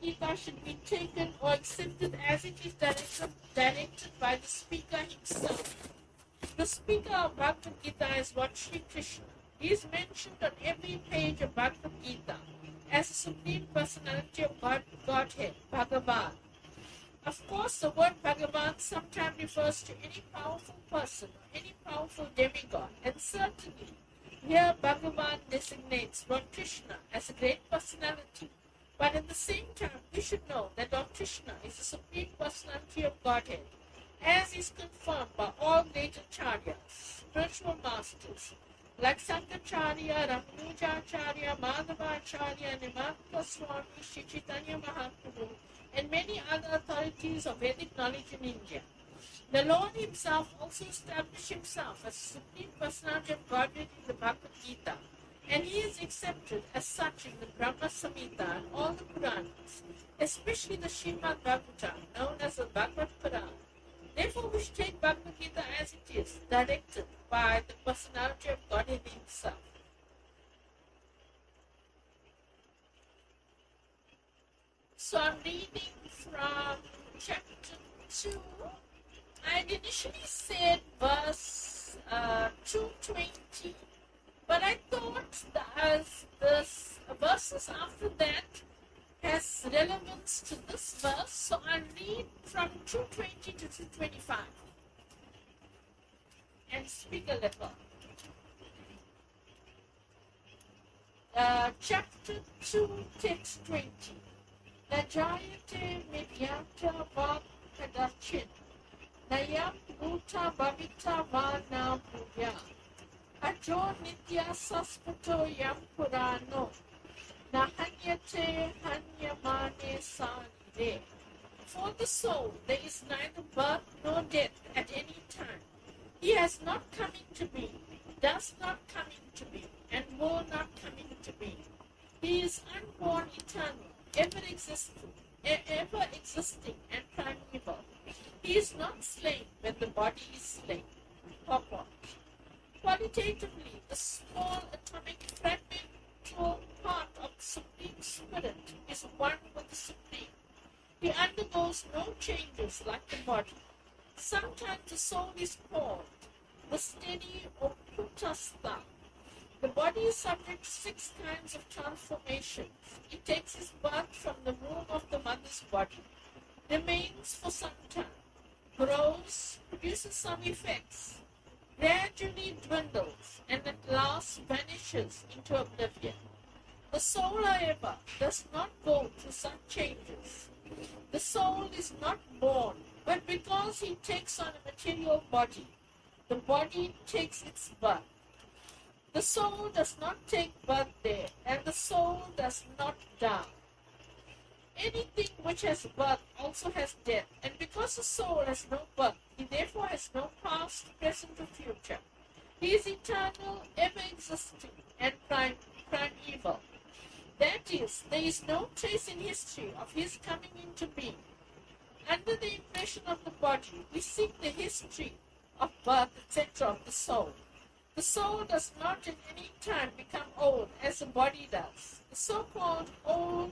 Gita should be taken or accepted as it is directed by the speaker himself. The speaker of Bhagavad Gita is Lord Sri Krishna. He is mentioned on every page of Bhagavad Gita as the Supreme Personality of Godhead, Bhagavan. Of course, the word Bhagavan sometimes refers to any powerful person or any powerful demigod, and certainly here Bhagavan designates Lord Krishna as a great personality. But at the same time, we should know that Lord Krishna is the Supreme Personality of Godhead, as is confirmed by all great acharyas, spiritual masters, like Sankaracharya, Ramanujacharya, Madhavacharya, Namahatta Swami, Sri Chaitanya Mahaprabhu, and many other authorities of Vedic knowledge in India. The Lord himself also established himself as the Supreme Personality of Godhead in the Bhagavad Gita, and he is accepted as such in the Brahma Samhita and all the Puranas, especially the Srimad Bhagavatam, known as the Bhagavad Purana. Therefore, we should take Bhagavad Gita as it is, directed by the personality of Godhead himself. So I'm reading from chapter 2. I had initially said verse 220, but I thought that as the verses after that has relevance to this verse, so I'll read from 220 to 225 and speak a little. Chapter 2, text 20. Najayate midyanta va kadachin, nayam bhuta bhavita va na bhuya, ajo nitya saspato yam purano, nahanyate hanyamane sanide. For the soul, there is neither birth nor death at any time. He has not come into being, does not come into being, and will not come into being. He is unborn, eternal, ever existing and primeval. He is not slain when the body is slain. Purport. Qualitatively, the small atomic fragmental part of the Supreme Spirit is one with the Supreme. He undergoes no changes like the body. Sometimes the soul is called the steady or kutastha. The body is subject to 6 kinds of transformations. It takes its birth from the womb of the mother's body, remains for some time, grows, produces some effects, gradually dwindles, and at last vanishes into oblivion. The soul, however, does not go through such changes. The soul is not born, but because he takes on a material body, the body takes its birth. The soul does not take birth there, and the soul does not die. Anything which has birth also has death, and because the soul has no birth, he therefore has no past, present, or future. He is eternal, ever existing, and primeval. That is, there is no trace in history of his coming into being. Under the impression of the body, we seek the history of birth, etc. of the soul. The soul does not at any time become old as the body does. The so-called old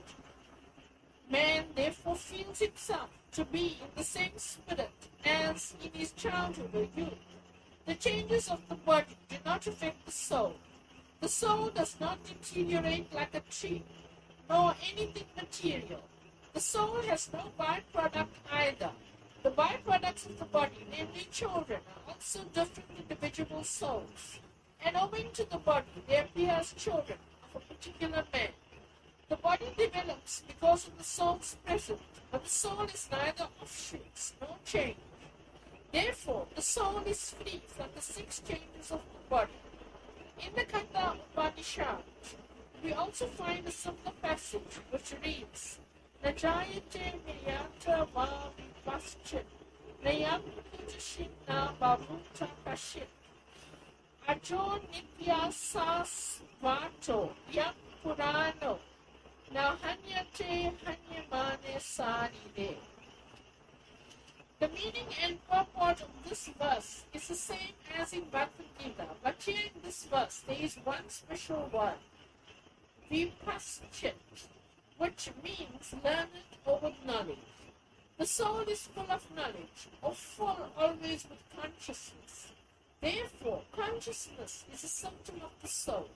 man therefore feels himself to be in the same spirit as in his childhood or youth. The changes of the body do not affect the soul. The soul does not deteriorate like a tree, nor anything material. The soul has no byproduct either. The byproducts of the body, namely children, are also different individual souls, and owing to the body, they appear as children of a particular man. The body develops because of the soul's presence, but the soul is neither offshoots nor change. Therefore, the soul is free from the 6 changes of the body. In the Kanda Upanishad, we also find a similar passage which reads, Najayate Miyata Va Vipaschin, Nayam Pujashin Na Babuta Kashit, Ajo Nitya Sasvato Yam Purano, Nahanyate Hanyamane Saride. The meaning and purport of this verse is the same as in Bhagavad Gita, but here in this verse there is one special word, Vipaschin, which means learned or with knowledge. The soul is full of knowledge, or full always with consciousness. Therefore, consciousness is a symptom of the soul.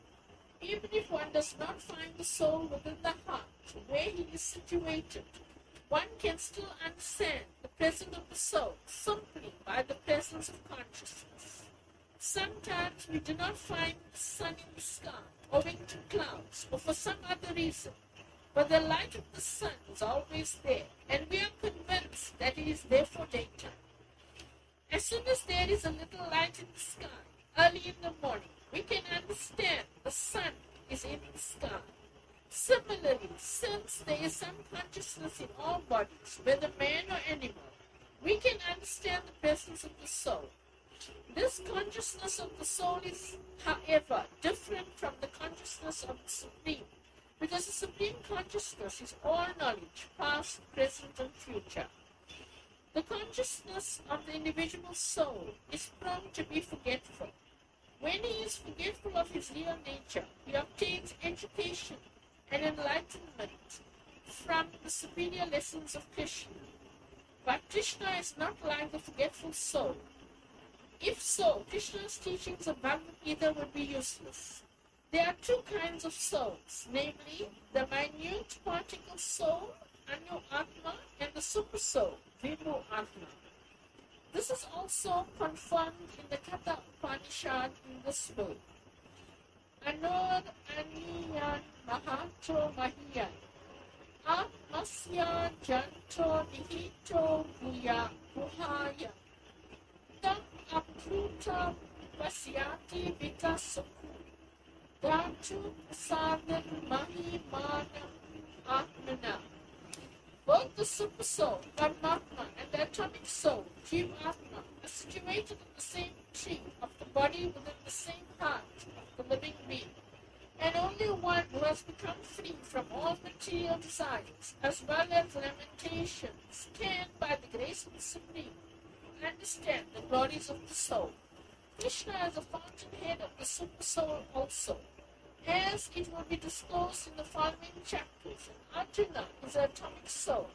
Even if one does not find the soul within the heart, where he is situated, one can still understand the presence of the soul simply by the presence of consciousness. Sometimes we do not find the sun in the sky, owing to clouds, or for some other reason, but the light of the sun is always there, and we are convinced that it is there for daytime. As soon as there is a little light in the sky, early in the morning, we can understand the sun is in the sky. Similarly, since there is some consciousness in all bodies, whether man or animal, we can understand the presence of the soul. This consciousness of the soul is, however, different from the consciousness of the Supreme, because the Supreme Consciousness is all knowledge, past, present, and future. The consciousness of the individual soul is prone to be forgetful. When he is forgetful of his real nature, he obtains education and enlightenment from the superior lessons of Krishna. But Krishna is not like the forgetful soul. If so, Krishna's teachings of Bhagavad Gita would be useless. There are two kinds of souls, namely the minute particle soul, Anu Atma, and the super soul, Vibhu Atma. This is also confirmed in the Katha Upanishad in this way. Anor Aniyan Mahato Mahiyan Atmasya Janto Nihito Guya Guhaya Tam Apruta Vasyati Vikasaku Datu Sadhan Mahimana Atmana. Both the super soul, Paramatma, and the atomic soul, Jivatma, are situated in the same tree of the body within the same heart of the living being. And only one who has become free from all material desires, as well as lamentations, can, by the grace of the Supreme, understand the glories of the soul. Krishna is the fountainhead of the super soul also, as it will be disclosed in the following chapters. Arjuna is the atomic soul,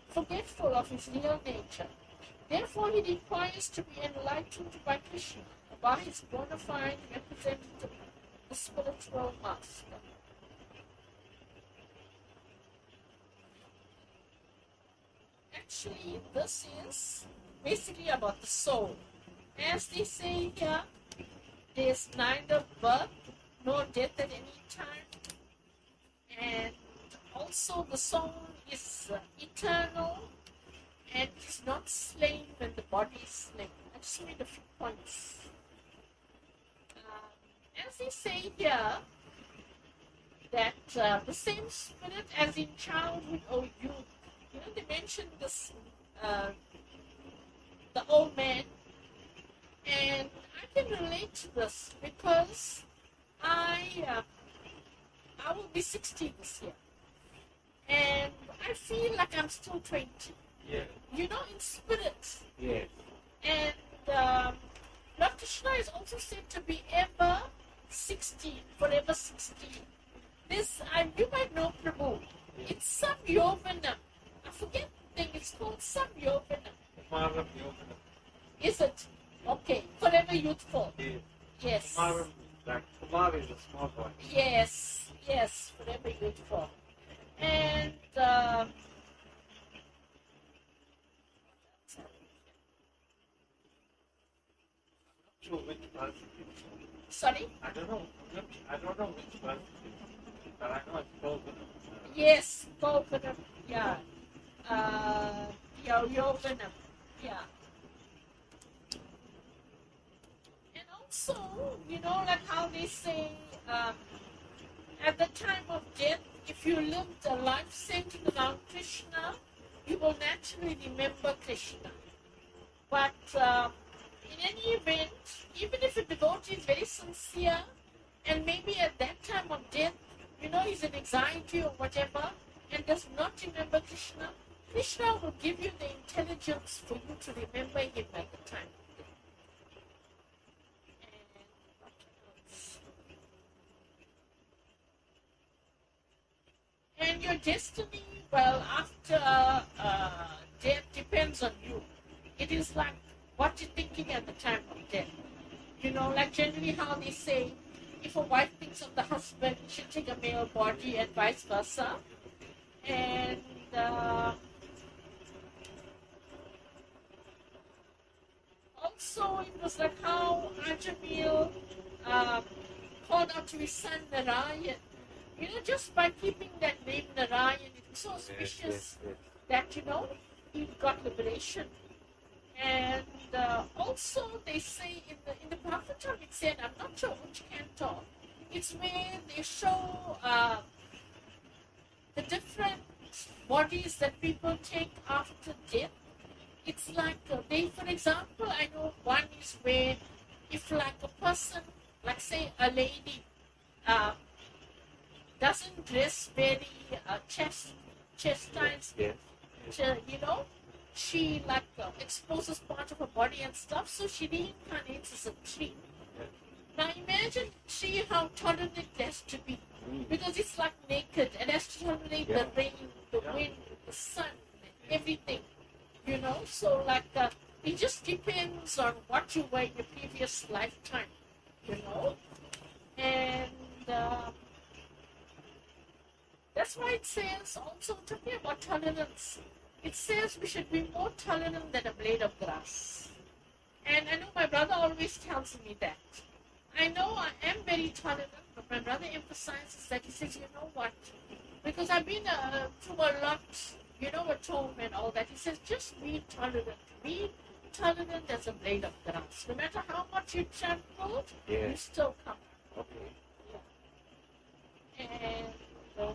forgetful of his real nature. Therefore, he requires to be enlightened by Krishna, by his bona fide representative, the spiritual master. Actually, this is basically about the soul. As they say here, there is neither birth nor death at any time, and also the soul is eternal and is not slain when the body is slain. I just made a few points. As they say here, that the same spirit as in childhood or youth, they mentioned this, the old man, and I can relate to this because I will be 60 this year, and I feel like I'm still 20. Yeah. In spirit. Yes. And Lord Krishna is also said to be ever 16, forever 16. This, you might know Prabhu. Yes. It's some Yovanam. I forget the thing. It's called some Yovanam. Kumaram Yogana. Is it? Okay. Forever youthful. Yes. Yes. Kumaram, like Kumar is a small boy. Yes. Yes. Forever youthful. And Sure, which verse it is. sorry? I don't know which verse it is, but I know it's Yogana. Yes. Yovanam. Yeah. Yovanam. Yeah. And also, like how they say, at the time of death, if you lived a life centered around Krishna, you will naturally remember Krishna. But in any event, even if a devotee is very sincere, and maybe at that time of death, he's in anxiety or whatever, and does not remember Krishna, Krishna will give you the intelligence for you to remember him at the time of death. And what else? And your destiny, well, after death depends on you. It is like what you're thinking at the time of death. You know, like generally how they say, if a wife thinks of the husband, she should take a male body and vice versa. And also it was like how Ajamil called out to his son Narayan. You know, just by keeping that name Narayan, it was so auspicious that, you know, he got liberation. And also they say in the Bhagavatam, it said, I'm not sure which canto, it's where they show the different bodies that people take after death. It's like, for example, I know one is where if like a person, like say a lady, doesn't dress very chastised, you know, she like exposes part of her body and stuff, so she reincarnates as a tree. Now imagine tree, how tolerant it has to be, because it's like naked and has to tolerate the rain, the wind, the sun, everything, you know. So like it just depends on what you were in your previous lifetime, you know. And that's why it says, also talking about tolerance, it says we should be more tolerant than a blade of grass. And I know my brother always tells me that. I know I am very tolerant, but my brother emphasizes that. He says, you know what, because I've been through a lot, you know, at home and all that. He says, just be tolerant. Be tolerant as a blade of grass. No matter how much you trample, you still come. Okay. Yeah.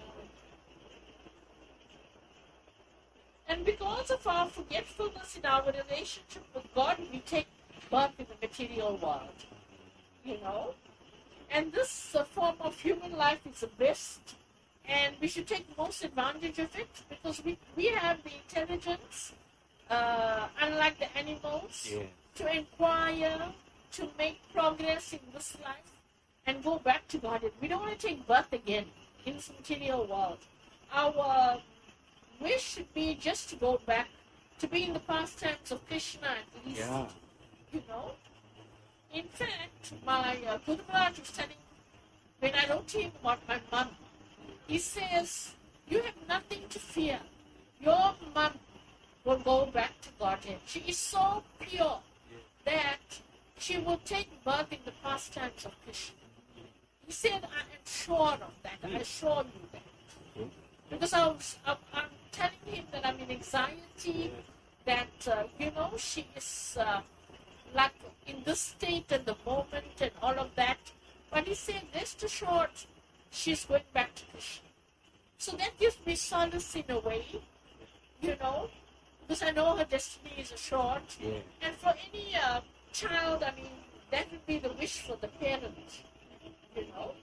And because of our forgetfulness in our relationship with God, we take birth in the material world, you know. And this form of human life is the best, and we should take most advantage of it, because we have the intelligence, unlike the animals, to inquire, to make progress in this life, and go back to God. We don't want to take birth again in this material world. Our wish should be just to go back to be in the pastimes of Krishna at least. You know. In fact, my Guru Maharaj was telling, when I wrote to him about my mum, he says, you have nothing to fear. Your mum will go back to Godhead. She is so pure that she will take birth in the pastimes of Krishna. He said, I am sure of that. I assure you that. Because I'm telling him that I'm in anxiety, that, you know, she is like in this state at the moment and all of that. But he said, rest assured, she's going back to Krishna. So that gives me solace in a way, you know, because I know her destiny is assured. And for any child, I mean, that would be the wish for the parent, you know.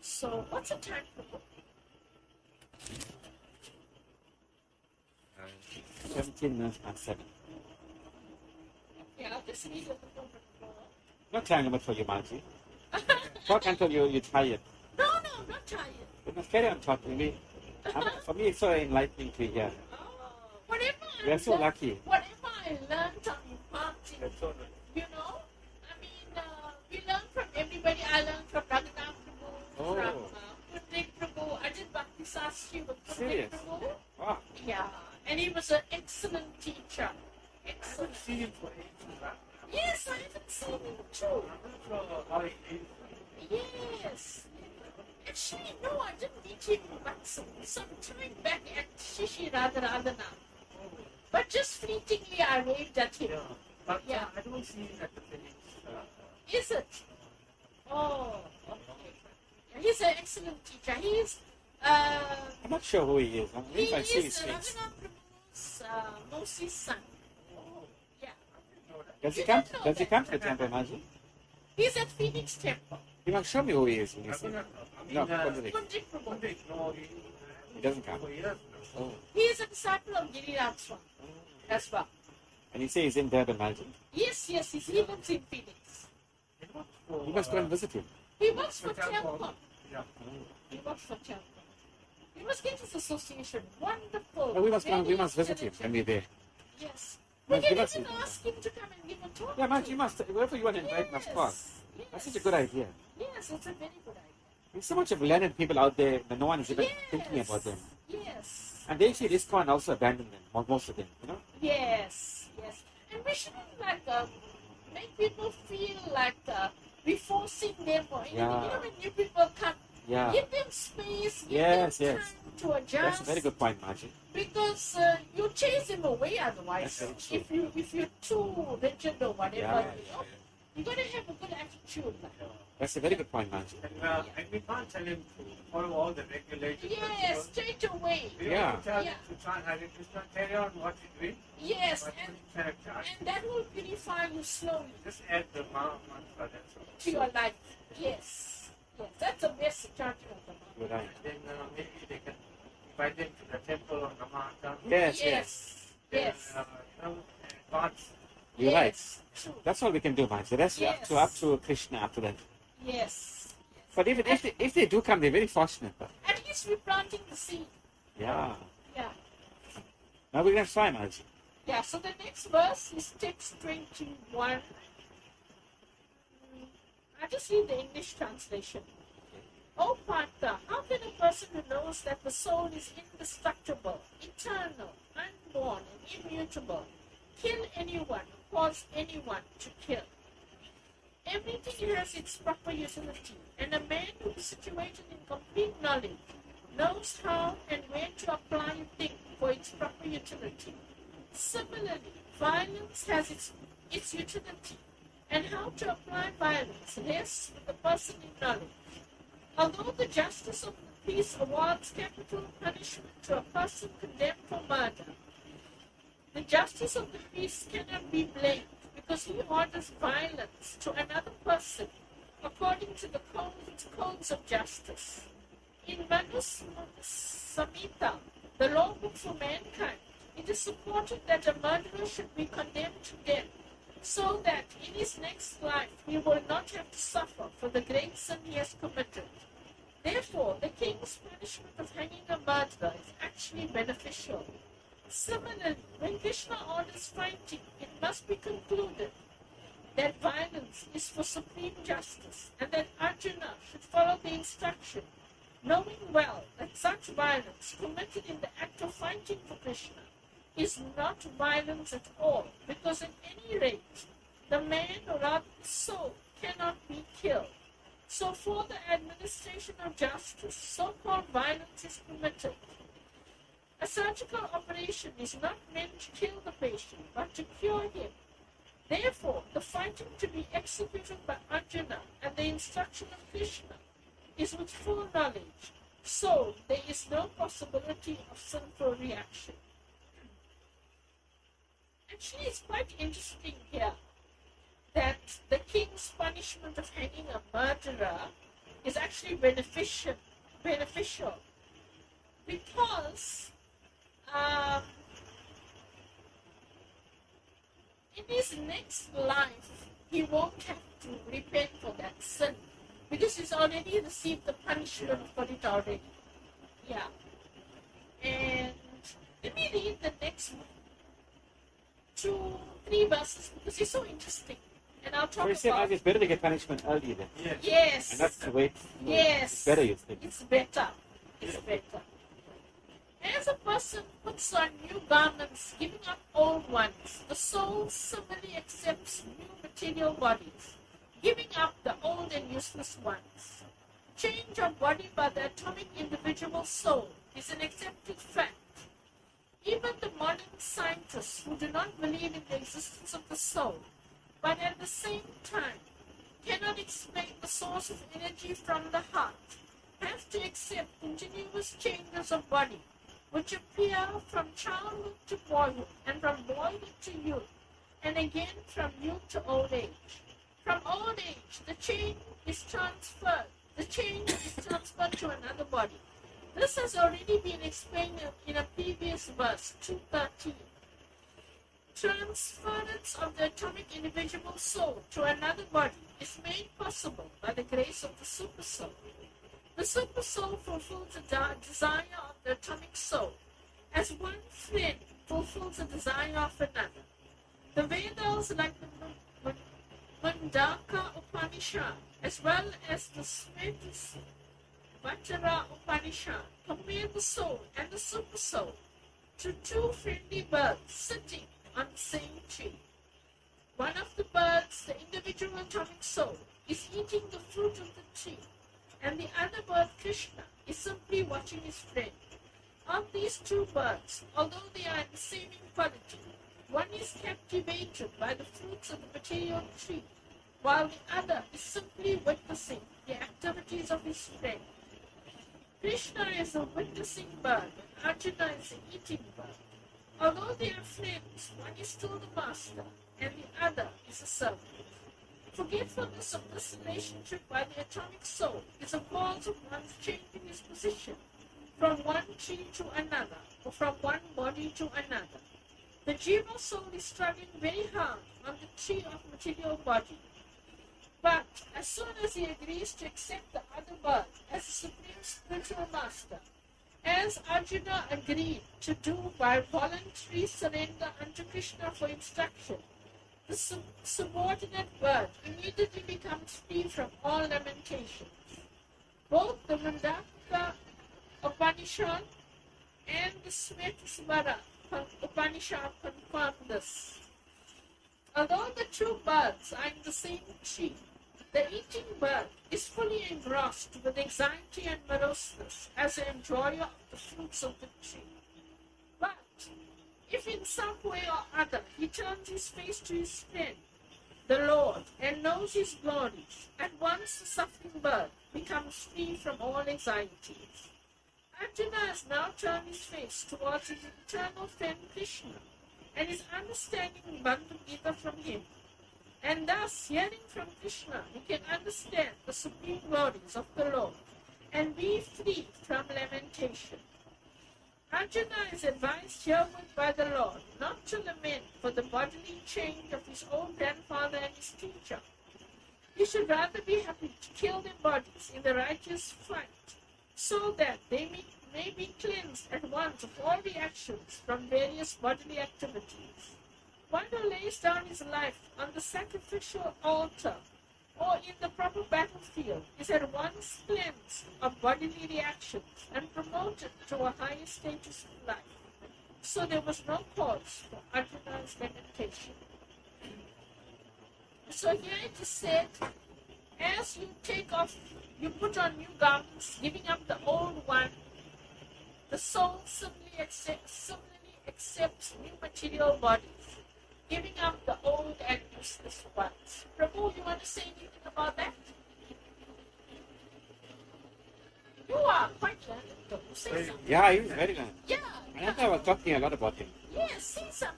So what's the time for book? 17 minutes past 7. Yeah, I'll just leave it at the moment. Not trying about for you, Margie. Talk until you're tired. No, I'm not tired. You must carry on talking. For me, it's so enlightening to hear. Whatever We are so lucky. Whatever I learned, I'm imparting. You know? I mean, we learn from everybody. I learned from Raghunath Prabhu, from Pundik Prabhu. I did Bhakti Sastri with Pundik Prabhu. Wow. Yeah. And he was an excellent teacher. Excellent. Yes, I haven't seen him too. Yes. Actually, no, I didn't meet him, but some time back at Shishi Radharadhana. But just fleetingly, I waved at him. But I don't see it at the finish. Is it? Oh, okay. He's an excellent teacher. He's I'm not sure who he is. he If I see his is face. Raghunath Prabhu's Mosi's son. Yeah. Does he come to the temple, Margie? He's at Phoenix Temple. You must show me who he is when you see him. No, Pundik Prabhu. he doesn't come. Oh. He is a disciple of Giriraj Swami as well. And you say he's in Durban, Margie? Yes, he lives in Phoenix. You must go and visit him. He works for Temple. He works for Temple. We must get his association. Wonderful. But we must Very visit him when intelligent. we're there. Yes. We Must can give us even it. ask him to come and give a talk. Yeah, man, to you must. Wherever you want to invite, must call. Yes. That's such a good idea. Yes, it's a very good idea. There's so much of learned people out there, but no one is even Yes. thinking about them. Yes. And they see this can also abandon them, most of them, you know? Yes. Yes. And we shouldn't make people feel like we're forcing them or anything. Yeah. You know, when new people come, Yeah. give them space, give Yes, them yes. time to adjust. That's a very good point, Margie. Because you chase them away otherwise. That's very true. If you're too rigid or whatever, Yeah. you know, you gotta have a good attitude. That's a very good point, Margie. And we can't tell him to follow all the regulations. Yes, straight away. We Yeah. only tell Yeah. him to chant Hare Krishna, carry on what he's doing. Yes, But and he cannot chant. that will purify you slowly Just add the mantra, that's all. to your life. Yes, yes, that's the best chanting of the month. You're right. And then maybe they can invite them to the temple or Namahatta. Yes, yes. Yes, yes, Advance. You're right. yes, true. That's all we can do, Margie. The rest Yes. up to Krishna after that. Yes. But if they do come, they're very fortunate. But At least we're planting the seed. yeah. Yeah. Now we're going to try, Margie. Yeah, so the next verse is text 21. I just read the English translation. O Partha, how can a person who knows that the soul is indestructible, eternal, unborn, and immutable kill anyone who cause anyone to kill? Everything has its proper utility, and a man who is situated in complete knowledge knows how and where to apply a thing for its proper utility. Similarly, violence has its utility, and how to apply violence rests with the person in knowledge. Although the justice of the peace awards capital punishment to a person condemned for murder, the justice of the peace cannot be blamed because he orders violence to another person according to the codes of justice. In Samhita, the law book for mankind, it is supported that a murderer should be condemned to death so that in his next life he will not have to suffer for the great sin he has committed. Therefore, the king's punishment of hanging a murderer is actually beneficial. Similarly, when Krishna orders fighting, it must be concluded that violence is for supreme justice and that Arjuna should follow the instruction, knowing well that such violence committed in the act of fighting for Krishna is not violence at all, because at any rate, the man or rather the soul cannot be killed. So for the administration of justice, so-called violence is permitted. A surgical operation is not meant to kill the patient, but to cure him. Therefore, the fighting to be executed by Arjuna at the instruction of Krishna is with full knowledge, so there is no possibility of sinful reaction. Actually, it's quite interesting here that the king's punishment of hanging a murderer is actually beneficial because in his next life he won't have to repent for that sin because he's already received the punishment for it already. Yeah. And let me read the next 2-3 verses because it's so interesting. And I'll talk So you say, about... it's better to get punishment early then. Yes. Yes. And that's the way. Yes. It's better, you think. It's better. It's better. As a person puts on new garments, giving up old ones, the soul similarly accepts new material bodies, giving up the old and useless ones. Change of body by the atomic individual soul is an accepted fact. Even the modern scientists who do not believe in the existence of the soul, but at the same time cannot explain the source of energy from the heart, have to accept continuous changes of body, which appear from childhood to boyhood, and from boyhood to youth, and again from youth to old age. From old age, the change is transferred to another body. This has already been explained in a previous verse, 2:13. Transference of the atomic individual soul to another body is made possible by the grace of the super soul. The The super soul fulfills the desire of the atomic soul, as one friend fulfills the desire of another. The Vedas, like the Mundaka Upanishad, as well as the Svetavachara Upanishad, compare the soul and the super soul to two friendly birds sitting on the same tree. One of the birds, the individual atomic soul, is eating the fruit of the tree, and the other bird, Krishna, is simply watching his friend. Of these two birds, although they are the same in quality, one is captivated by the fruits of the material tree, while the other is simply witnessing the activities of his friend. Krishna is a witnessing bird, and Arjuna is the eating bird. Although they are friends, one is still the master, and the other is a servant. Forgetfulness of this relationship by the atomic soul is a cause of one's changing his position from one tree to another, or from one body to another. The Jiva soul is struggling very hard on the tree of material body. But as soon as he agrees to accept the other bird as the supreme spiritual master, as Arjuna agreed to do by voluntary surrender unto Krishna for instruction, the subordinate bird immediately becomes free from all lamentations. Both the Mundaka Upanishad and the Svetavachara Upanishad confirm this. Although the two birds are in the same tree, the eating bird is fully engrossed with anxiety and moroseness as an enjoyer of the fruits of the tree. But if in some way or other he turns his face to his friend, the Lord, and knows his glories, at once the suffering bird becomes free from all anxieties. Arjuna has now turned his face towards his eternal friend Krishna, and is understanding Bhagavad Gita from him. And thus, hearing from Krishna, he can understand the supreme glories of the Lord, and be free from lamentation. Arjuna is advised herewith by the Lord not to lament for the bodily change of his own grandfather and his teacher. He should rather be happy to kill their bodies in the righteous fight, so that they may be cleansed at once of all reactions from various bodily activities. One who lays down his life on the sacrificial altar or in the proper battlefield is at once cleansed of bodily reactions and promoted to a higher status of life. So there was no cause for Arjuna's lamentation. So here it is said, as you put on new garments, giving up the old one, the soul similarly accepts new material bodies, giving up the old and useless ones. Prabhu, you want to say anything about that? You are quite learned, though. Say something. Yeah, he's very good. Yeah. I was talking a lot about him. Yes, say something.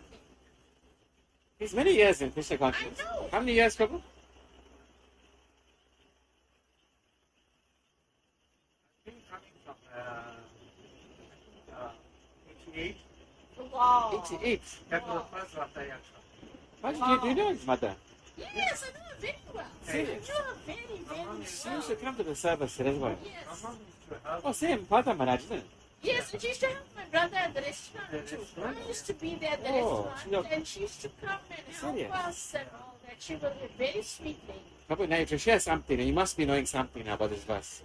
He's many years in Krishna consciousness. I know. How many years, Prabhu? I think coming from 88, Wow. 88. that was the first Ratha Yatra. How did you know his mother? Yes, I know her very well. Serious? I know her very, very well. She used to come to the service as well. Yes. My mom used to help. Oh, same Father Maharaj, isn't it? Yes, and she used to help my brother at the restaurant too. I used to be there at the Oh, restaurant, and she used to come and help Serious? us and all that. She was a very sweet lady. Prabhu, now you have to share something. You must be knowing something about this verse.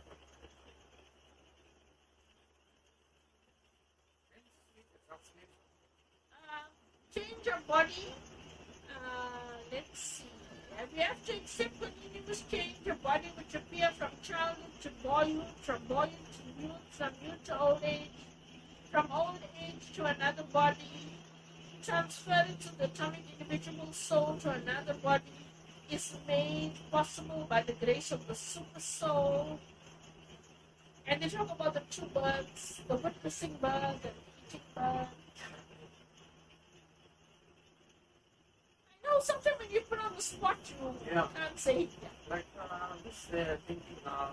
Change your body. Let's see. We have to accept continuous change your body, which appear from childhood to boyhood, from boyhood to youth, from youth to old age, from old age to another body, transferring to the atomic individual soul to another body is made possible by the grace of the super soul. And they talk about the two birds, the witnessing bird and the eating bird. I know sometimes when you put on the spot, you can't say it. Like, I'm just thinking now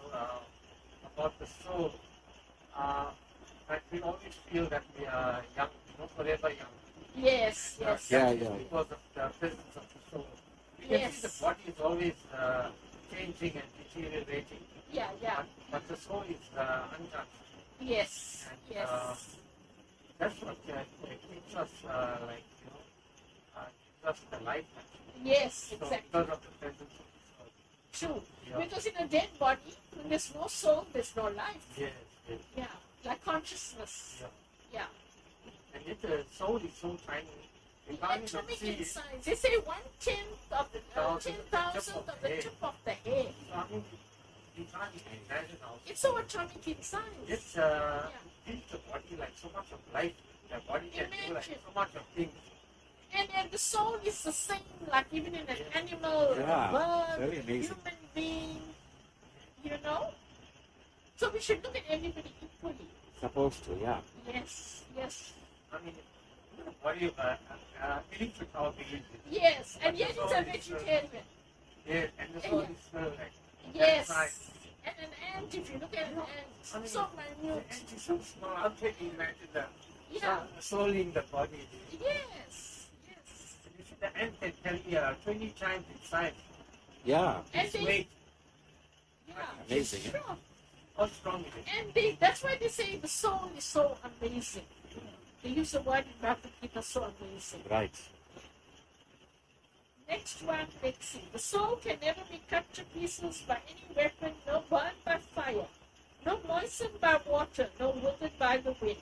about the soul. Like, we always feel that we are young, forever young. Yes, yes. Yeah. Because of the presence of the soul. We can see the body is always changing and deteriorating. Yeah, yeah. But the soul is untouched. Yes, And, yes. That's what keeps us keeps us alive. Actually. Yes, So exactly. because of the presence of the soul. True. Yeah. Because in a dead body, when there's no soul, there's no life. Yes, yes. Yeah, like consciousness. Yeah. Yeah. And yet the soul is so tiny. You The can't even atomic see in it. size. They say 1/10 of the 10,000th of the tip of the hair. So, I mean, you can't even imagine how It's so atomic in size. It's gives the body like so much of life. The body can do like Imagine. so much of things. And the soul is the same, like even in an animal, Yeah, a bird, very amazing. human being, you know. So we should look at everybody equally. Supposed to, yeah. Yes, yes, I mean, the body believes with our belief. yes. And But yet the it's a soul is, vegetarian. Yeah, and the soul is still like Yes. nice. And an ant, if you look at an ant, I mean, so the minute. ant is so small. How can you imagine the Yeah. soul in the body? Yes, yes. You see, the ant can carry 20 times its size. Yeah. And Its they, weight. yeah, Amazing, eh? sure. How strong it is. And that's why they say the soul is so amazing. They use the word in Bhagavad Gita, so amazing. Right. Next one, let's see. The soul can never be cut to pieces by any weapon, no burned by fire, no moistened by water, no withered by the wind.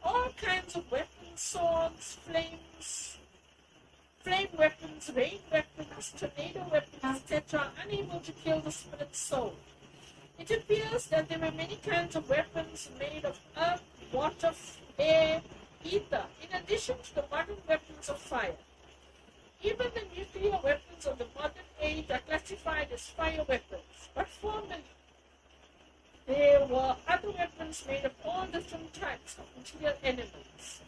All kinds of weapons, swords, flame weapons, rain weapons, tornado weapons, etc., are unable to kill the spirit soul. It appears that there were many kinds of weapons made of earth, water, air, ether, in addition to the modern weapons of fire. Even the nuclear weapons of the modern age are classified as fire weapons, but formerly there were other weapons made of all different types of material elements.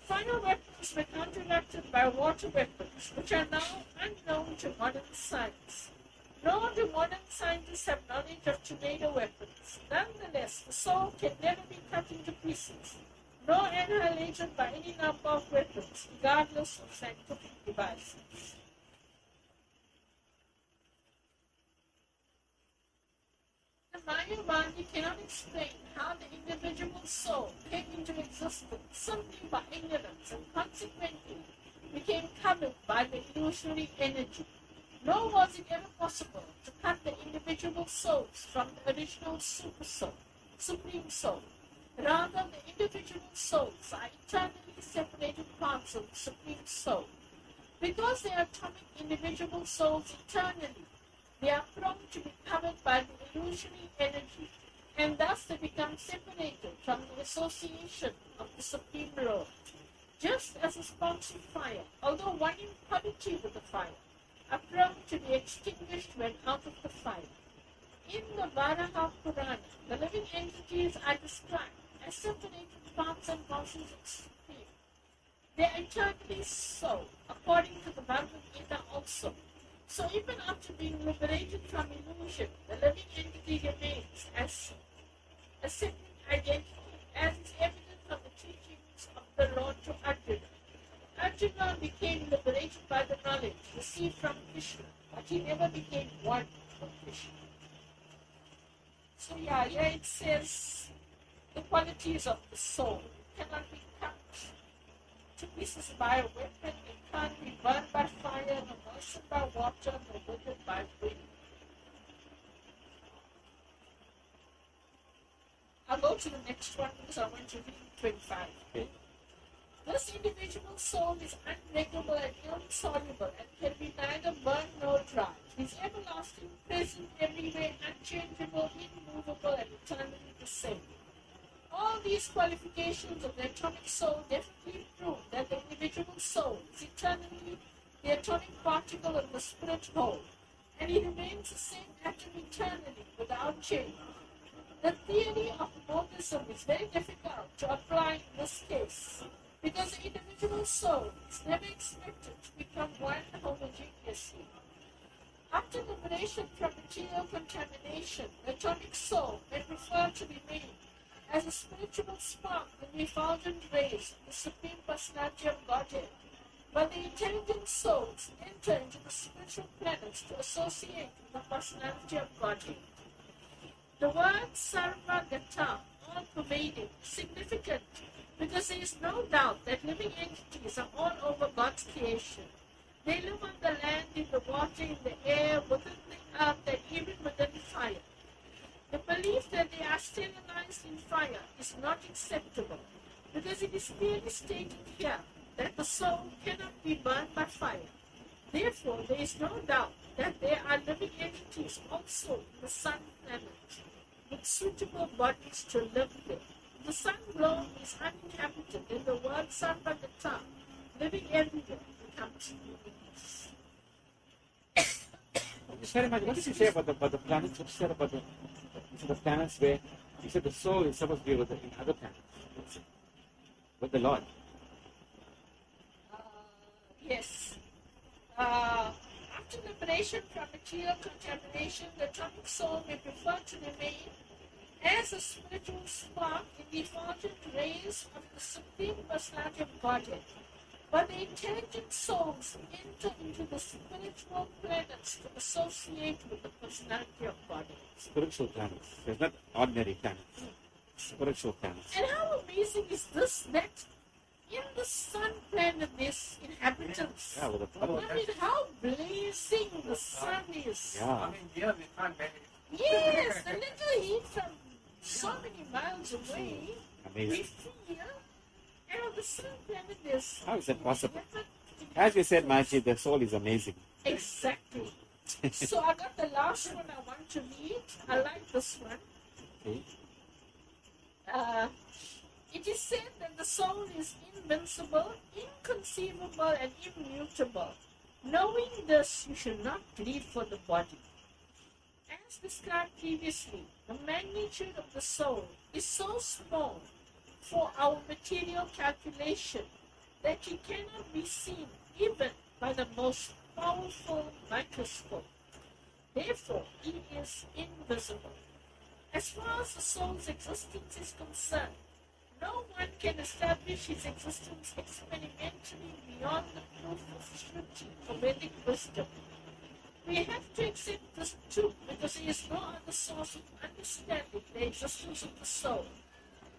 Fire weapons were counteracted by water weapons, which are now unknown to modern science. Nor do modern scientists have knowledge of tornado weapons. Nonetheless, the soul can never be cut into pieces, nor annihilated by any number of weapons, regardless of scientific devices. The Mayavadi cannot explain how the individual soul came into existence simply by ignorance and consequently became covered by the illusory energy. Nor was it ever possible to cut the individual souls from the original super soul, supreme soul. Rather, the individual souls are eternally separated parts of the supreme soul. Because they are atomic individual souls eternally, they are prone to be covered by the illusory energy, and thus they become separated from the association of the supreme Lord. Just as a sparks of fire, although one in quality with the fire, are prone to be extinguished when out of the fire. In the Varaha Purana, the living entities are described as separated parts and portions of the Supreme. They are eternally so, according to the Bhagavad Gita also. So even after being liberated from illusion, the living entity remains as a separate identity, as is evident from the teachings of the Lord to Arjuna. Arjuna became liberated by the knowledge received from Krishna, but he never became one with Krishna. So yeah, it says the qualities of the soul cannot be cut to pieces by a weapon, it can't be burned by fire, nor moistened by water, nor withered by wind. I'll go to the next one because I want to read 25. Okay. This individual soul is unbreakable and insoluble and can be neither burned nor dried. He is everlasting, present, everywhere, unchangeable, immovable, and eternally the same. All these qualifications of the atomic soul definitely prove that the individual soul is eternally the atomic particle of the spirit whole, and it remains the same atom eternally without change. The theory of monism is very difficult to apply in this case, because the individual soul is never expected to become one homogeneously. After liberation from material contamination, the atomic soul may prefer to remain as a spiritual spark in the effulgent rays of the Supreme Personality of Godhead, but the intelligent souls enter into the spiritual planets to associate with the Personality of Godhead. The word sarvagata, all-pervading, is significant because there is no doubt that living entities are all over God's creation. They live on the land, in the water, in the air, within the earth, and even within fire. The belief that they are sterilized in fire is not acceptable because it is clearly stated here that the soul cannot be burned by fire. Therefore, there is no doubt that there are living entities also in the sun planet with suitable bodies to live there. The sun globe is uninhabited, and the word sarvagata, living everywhere, becomes meaningless. What did you say about the planets? What did you say about the planets where you said the soul is supposed to be in other planets? With the Lord. Yes. After liberation from material contamination, the atomic soul may prefer to remain as a spiritual spark in the effulgent rays of the Supreme Personality of Godhead. But the intelligent souls enter into the spiritual planets to associate with the Personality of Godhead. Spiritual planets. There's not ordinary planets. Spiritual planets. And how amazing is this, that in the sun planet there's inhabitants. Yeah, with the I mean, how blazing the sun is. Yeah. I mean, here we can't manage. Yes, the little heat from so many miles away, we Amazing. feel, and on the sun planet there's... How is that possible? As you said, Maji, the soul is amazing. Exactly. So I got the last one I want to read. I like this one. Okay. It is said that the soul is invincible, inconceivable, and immutable. Knowing this, you should not grieve for the body. As described previously, the magnitude of the soul is so small for our material calculation that it cannot be seen even by the most powerful microscope. Therefore, it is invisible. As far as the soul's existence is concerned, no one can establish his existence experimentally beyond the proof of Shruti or Vedic wisdom. We have to accept this truth because there is no other source of understanding the existence of the soul.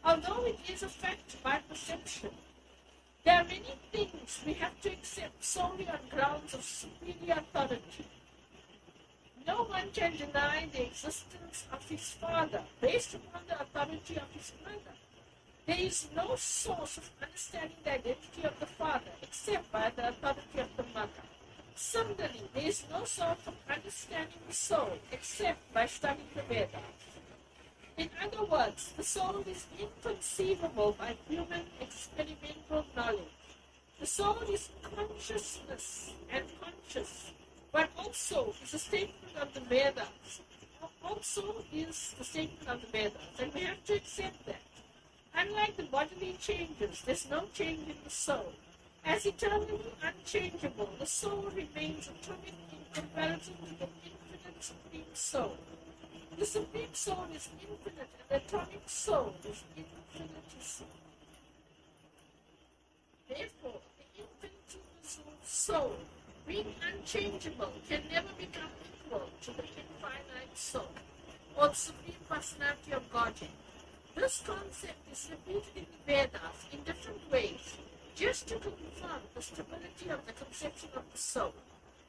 Although it is a fact by perception, there are many things we have to accept solely on grounds of superior authority. No one can deny the existence of his father based upon the authority of his mother. There is no source of understanding the identity of the father except by the authority of the mother. Similarly, there is no source of understanding the soul except by studying the Vedas. In other words, the soul is inconceivable by human experimental knowledge. The soul is consciousness and conscious, but also is a statement of the Vedas. And we have to accept that. Unlike the bodily changes, there's no change in the soul. As eternally unchangeable, the soul remains atomic in comparison to the infinite Supreme Soul. The Supreme Soul is infinite, and the atomic soul is infinitesimal. Therefore, the infinitesimal soul, being unchangeable, can never become equal to the infinite soul, or the Supreme Personality of Godhead. This concept is repeated in the Vedas in different ways, just to confirm the stability of the conception of the soul.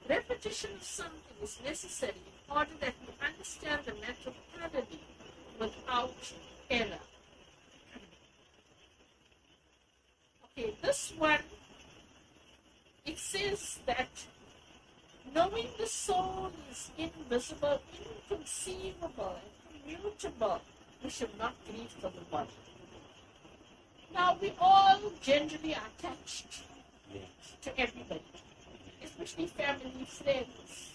Repetition of something is necessary in order that we understand the matter thoroughly without error. Okay, this one, it says that knowing the soul is invisible, inconceivable, and immutable, we should not grieve for the body. Now, we all generally are attached to everybody, especially family, friends.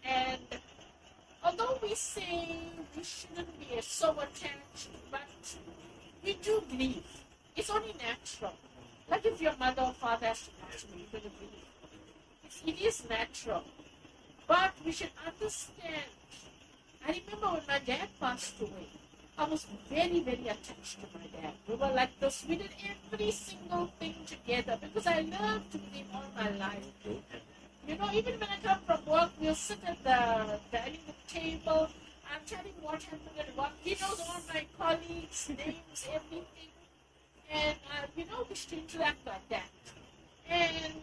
And although we say we shouldn't be so attached, but we do grieve. It's only natural. Like if your mother or father has to pass away, you're going to grieve. It is natural. But we should understand. I remember when my dad passed away, I was very, very attached to my dad. We were like this. We did every single thing together because I loved with him all my life. You know, even when I come from work, we'll sit at the dining table. I'm telling what happened at work. He knows all my colleagues' names, everything. And, we used to interact like that. And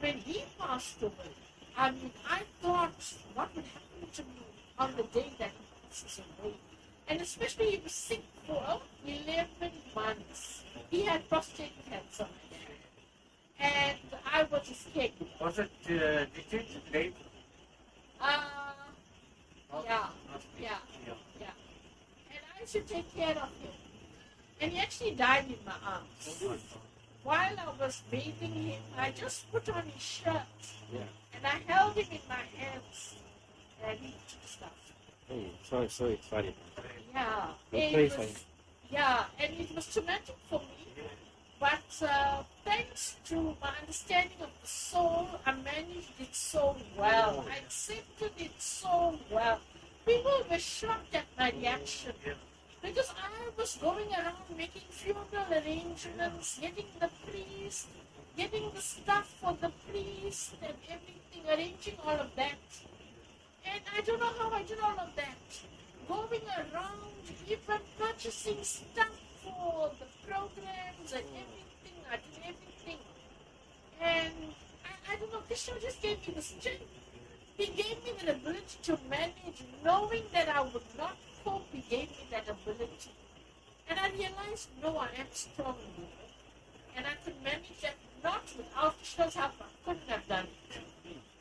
when he passed away, I thought, what would happen to me on the day that he passes away? And especially he was sick for 11 months. He had prostate cancer. And I was scared. Was it detected late? Yeah. And I used to take care of him. And he actually died in my arms. While I was bathing him, I just put on his shirt. Yeah. And I held him in my hands. And he took stuff. Hey, sorry. Yeah. We'll pray for him. Yeah, and it was traumatic for me. But thanks to my understanding of the soul, I managed it so well. I accepted it so well. People were shocked at my reaction. Because I was going around making funeral arrangements, getting the priest, getting the stuff for the priest and everything, arranging all of that. And I don't know how I did all of that. Going around, even purchasing stuff for the programs and everything. I did everything. And I don't know, Krishna just gave me the strength. He gave me the ability to manage, knowing that I would not cope. He gave me that ability. And I realized, no, I am strong. And I could manage that, not without Krishna's help. I couldn't have done it.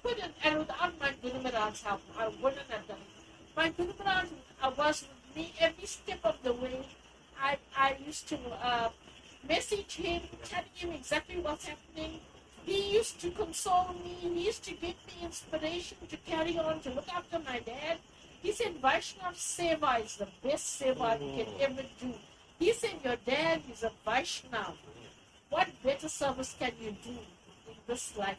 Couldn't, and without my Guru Maharaj's help, I wouldn't have done it. My Guru Maharaj was with me every step of the way. I used to message him, telling him exactly what's happening. He used to console me. He used to give me inspiration to carry on, to look after my dad. He said, Vaishnav Seva is the best Seva you can ever do. He said, your dad is a Vaishnav. What better service can you do in this life?